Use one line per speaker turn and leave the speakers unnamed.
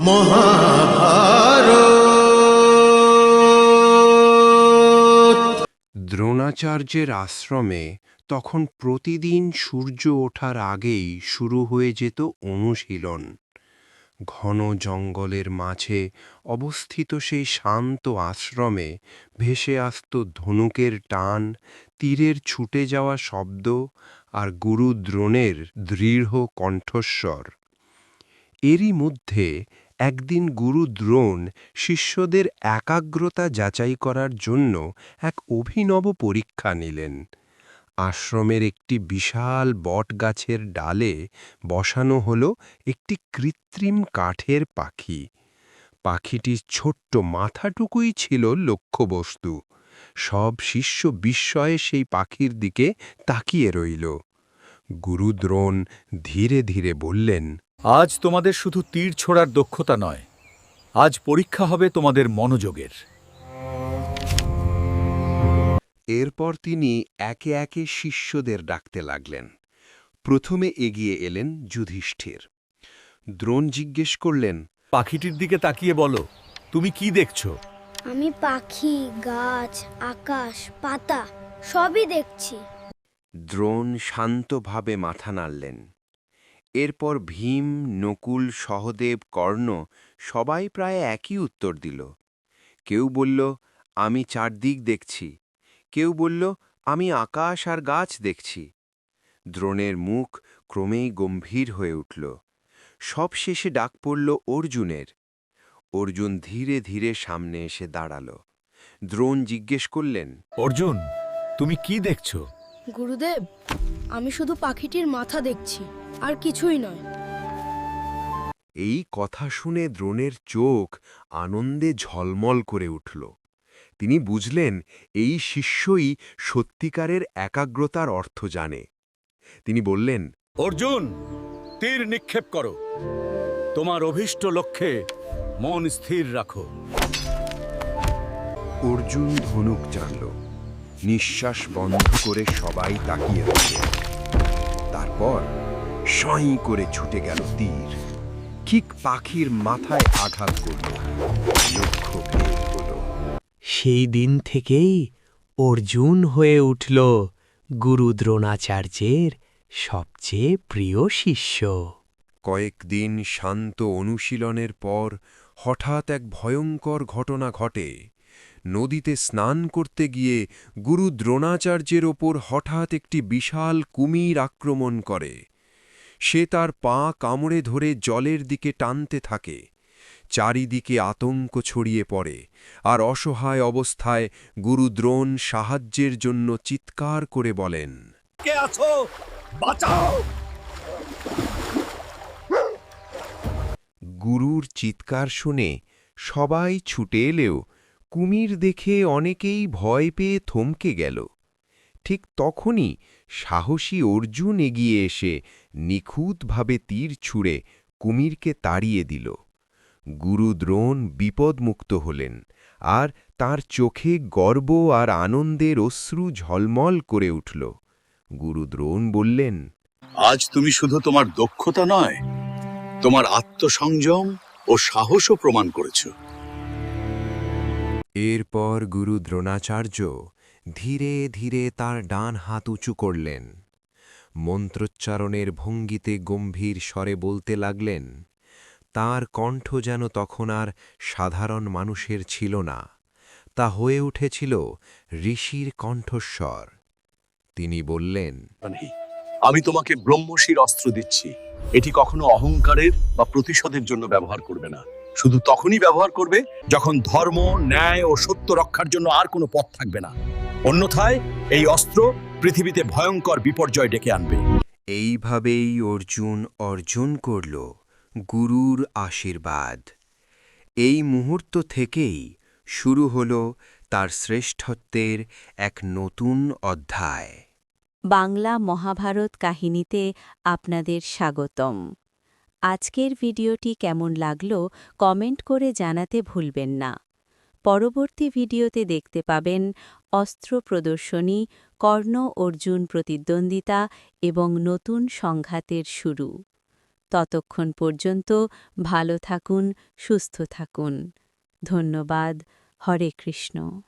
মহাভারত।
দ্রোণাচার্যের আশ্রমে তখন প্রতিদিন সূর্য ওঠার আগেই শুরু হয়ে যেত অনুশীলন। ঘন জঙ্গলের মাঝে অবস্থিত সেই শান্ত আশ্রমে ভেসে আসত ধনুকের টান, তীরের ছুটে যাওয়া শব্দ আর গুরু দ্রোণের দৃঢ় কণ্ঠস্বর। এরই মধ্যে একদিন গুরু দ্রোণ শিষ্যদের একাগ্রতা যাচাই করার জন্য এক অভিনব পরীক্ষা নিলেন। আশ্রমের একটি বিশাল বটগাছের ডালে বসানো হলো একটি কৃত্রিম কাঠের পাখি। পাখিটির ছোট্ট মাথাটুকুই ছিল লক্ষ্যবস্তু। সব শিষ্য বিস্ময়ে সেই পাখির দিকে তাকিয়ে রইল। গুরু দ্রোণ ধীরে ধীরে বললেন,
আজ তোমাদের শুধু তীর ছোড়ার দক্ষতা নয়, আজ পরীক্ষা হবে তোমাদের মনোযোগের।
এরপর তিনি একে একে শিষ্যদের ডাকতে লাগলেন। প্রথমে এগিয়ে এলেন যুধিষ্ঠির। দ্রোণ জিজ্ঞেস করলেন,
পাখিটির দিকে তাকিয়ে বলো, তুমি কি দেখছো?
আমি পাখি, গাছ, আকাশ, পাতা সবই দেখছি।
দ্রোণ শান্তভাবে মাথা নাড়লেন। এরপর ভীম, নকুল, সহদেব, কর্ণ সবাই প্রায় একই উত্তর দিল। কেউ বলল, আমি চারদিক দেখছি। কেউ বলল, আমি আকাশ আর গাছ দেখছি। দ্রোণের মুখ ক্রমেই গম্ভীর হয়ে উঠল। সবশেষে ডাক পড়ল অর্জুনের। অর্জুন ধীরে ধীরে সামনে এসে দাঁড়াল। দ্রোণ জিজ্ঞেস করলেন,
অর্জুন, তুমি কি দেখছো?
গুরুদেব, আমি শুধু পাখিটির মাথা দেখছি, আর কিছুই নয়।
এই কথা শুনে দ্রোণের চোখ আনন্দে ঝলমল করে উঠল। তিনি বুঝলেন এই শিষ্যই সত্যিকারের একাগ্রতার অর্থ জানে। তিনি বললেন,
অর্জুন, তীর নিক্ষেপ করো। তোমার অভীষ্ট লক্ষ্যে মন স্থির রাখো।
অর্জুন ধনুক টানল। নিঃশ্বাস বন্ধ করে সবাই তাকিয়ে রইল। তারপর সাঁই করে ছুটে গেল তীর। ঠিক পাখির মাথায় আঘাত করল। লক্ষ্য ভেদ হল।
সেই দিন থেকেই অর্জুন হয়ে উঠল গুরু দ্রোণাচার্যের সবচেয়ে প্রিয় শিষ্য।
কয়েকদিন শান্ত অনুশীলনের পর হঠাৎ এক ভয়ঙ্কর ঘটনা ঘটে। নদীতে স্নান করতে গিয়ে গুরু দ্রোণাচার্যের ওপর হঠাৎ একটি বিশাল কুমির আক্রমণ করে। সে তার পা কামড়ে ধরে জলের দিকে টানতে থাকে। চারিদিকে আতঙ্ক ছড়িয়ে পড়ে, আর অসহায় অবস্থায় গুরু দ্রোণ সাহায্যের জন্য চিৎকার করে বলেন,
কে আছো? বাঁচাও!
গুরুর চিৎকার শুনে সবাই ছুটে এলেও কুমির দেখে অনেকেই ভয় পেয়ে থমকে গেল। ঠিক তখনই সাহসী অর্জুন এগিয়ে এসে নিখুঁতভাবে তীর ছুঁড়ে কুমিরকে তাড়িয়ে দিল। গুরু দ্রোণ বিপদমুক্ত হলেন, আর তার চোখে গর্ব আর আনন্দের অশ্রু ঝলমল করে উঠল। গুরু দ্রোণ বললেন,
আজ তুমি শুধু তোমার দক্ষতা নয়, তোমার আত্মসংযম ও সাহসও প্রমাণ করেছো।
এরপর গুরু দ্রোণাচার্য ধীরে ধীরে তার ডান হাত উঁচু করলেন। মন্ত্রোচ্চারণের ভঙ্গিতে গম্ভীর স্বরে বলতে লাগলেন। তার কণ্ঠ যেন তখন আর সাধারণ মানুষের ছিল না, তা হয়ে উঠেছিল ঋষির কণ্ঠস্বর। তিনি বললেন,
আমি তোমাকে ব্রহ্মশির অস্ত্র দিচ্ছি। এটি কখনো অহংকারের বা প্রতিশোধের জন্য ব্যবহার করবে না। শুধু তখনই ব্যবহার করবে যখন ধর্ম, ন্যায় ও সত্য রক্ষার জন্য আর কোনো পথ থাকবে না। অন্যথায় এই অস্ত্র পৃথিবীতে ভয়ঙ্কর বিপর্যয় ডেকে আনবে।
এইভাবেই অর্জুন অর্জন করল গুরুর আশীর্বাদ। এই মুহূর্ত থেকেই শুরু হল তার শ্রেষ্ঠত্বের এক নতুন অধ্যায়।
বাংলা মহাভারত কাহিনীতে আপনাদের স্বাগতম। আজকের ভিডিওটি কেমন লাগলো কমেন্ট করে জানাতে ভুলবেন না। পরবর্তী ভিডিওতে দেখতে পাবেন অস্ত্র প্রদর্শনী, কর্ণ অর্জুন প্রতিদ্বন্দ্বিতা এবং নতুন সংঘাতের শুরু। ততক্ষণ পর্যন্ত ভালো থাকুন, সুস্থ থাকুন। ধন্যবাদ। হরে কৃষ্ণ।